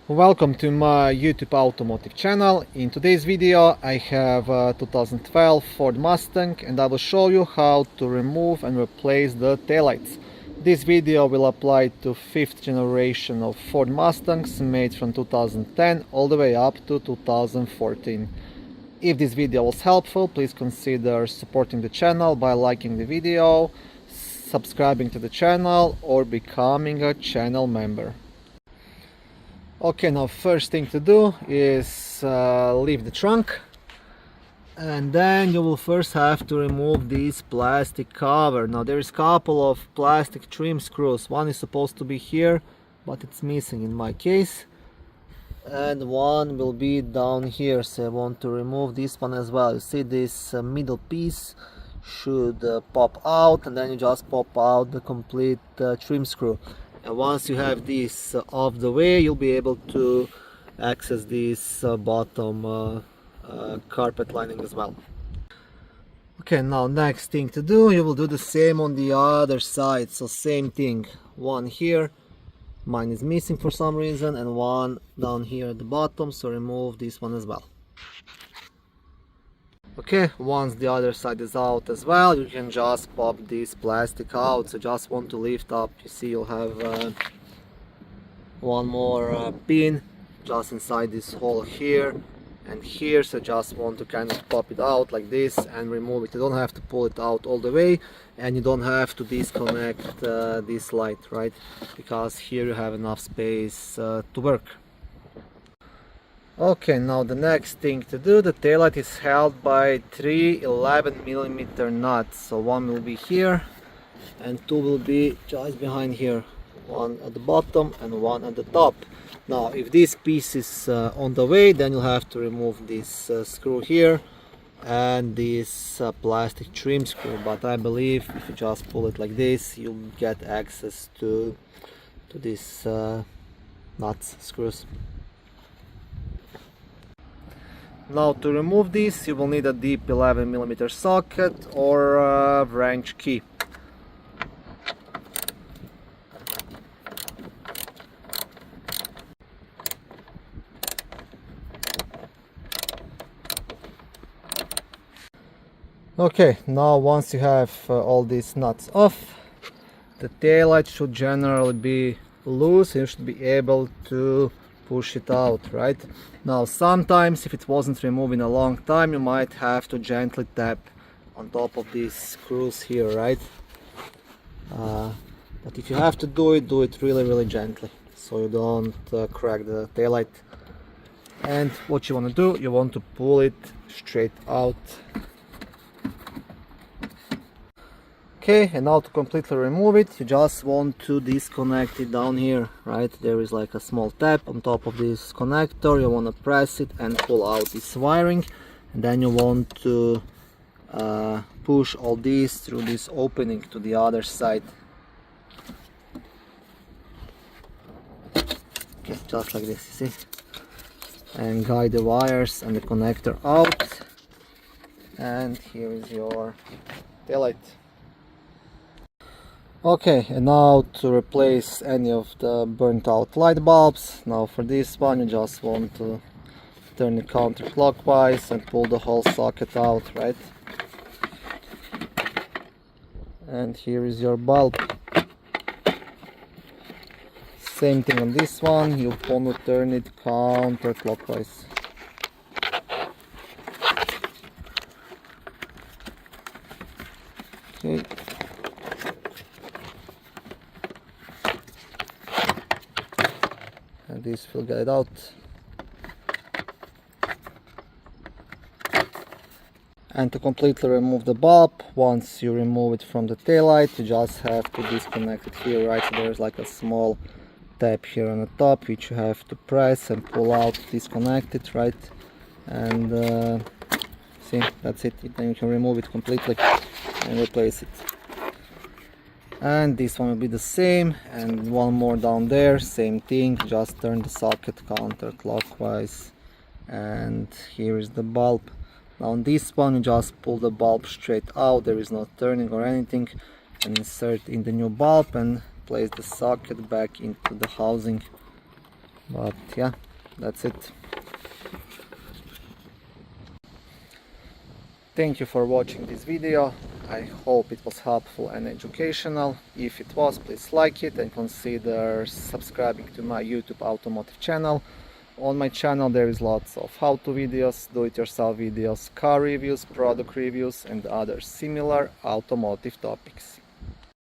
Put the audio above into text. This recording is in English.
Welcome to my YouTube automotive channel. In today's video I have a 2012 Ford Mustang and I will show you how to remove and replace the taillights. This video will apply to 5th generation of Ford Mustangs made from 2010 all the way up to 2014. If this video was helpful, please consider supporting the channel by liking the video, subscribing to the channel or becoming a channel member. Okay, now first thing to do is leave the trunk, and then you will first have to remove this plastic cover. Now there is a couple of plastic trim screws. One is supposed to be here, but it's missing in my case, and one will be down here, so I want to remove this one as well. You see this middle piece should pop out, and then you just pop out the complete trim screw. And once you have this off the way, you'll be able to access this bottom carpet lining as well. Okay, now next thing to do, you will do the same on the other side. So same thing, one here, mine is missing for some reason, and one down here at the bottom, so remove this one as well. Okay, once the other side is out as well, you can just pop this plastic out. So just want to lift up, you see you'll have one more pin just inside this hole here and here, so just want to kind of pop it out like this and remove it. You don't have to pull it out all the way, and you don't have to disconnect this light, right? Because here you have enough space to work. Okay, now the next thing to do, the taillight is held by 3 11mm nuts. So one will be here and two will be just behind here, one at the bottom and one at the top. Now if this piece is on the way, then you'll have to remove this screw here and this plastic trim screw, but I believe if you just pull it like this, you'll get access to these nuts, screws. Now to remove this, you will need a deep 11mm socket or a wrench key. Okay, now once you have all these nuts off, the taillight should generally be loose. You should be able to push it out, right? Now sometimes if it wasn't removed in a long time, you might have to gently tap on top of these screws here, right? But if you have to do it really gently, so you don't crack the taillight. And what you want to do, you want to pull it straight out. Okay, and now to completely remove it, you just want to disconnect it down here, right? There is like a small tab on top of this connector. You want to press it and pull out this wiring, and then you want to push all these through this opening to the other side. Okay, just like this, you see? And guide the wires and the connector out, and here is your taillight. Okay, and now to replace any of the burnt out light bulbs. Now for this one, you just want to turn it counterclockwise and pull the whole socket out, right? And here is your bulb. Same thing on this one, you want to turn it counterclockwise. Okay. And this will get it out. And to completely remove the bulb, once you remove it from the taillight, you just have to disconnect it here, right? So there's like a small tab here on the top which you have to press and pull out, disconnect it, right? And see, that's it. Then you can remove it completely and replace it. And this one will be the same, and one more down there, same thing, just turn the socket counterclockwise, and here is the bulb. Now on this one you just pull the bulb straight out, there is no turning or anything, and insert in the new bulb and place the socket back into the housing. But yeah, that's it. Thank you for watching this video. I hope it was helpful and educational. If it was, please like it and consider subscribing to my YouTube automotive channel. On my channel there is lots of how-to videos, do-it-yourself videos, car reviews, product reviews and other similar automotive topics.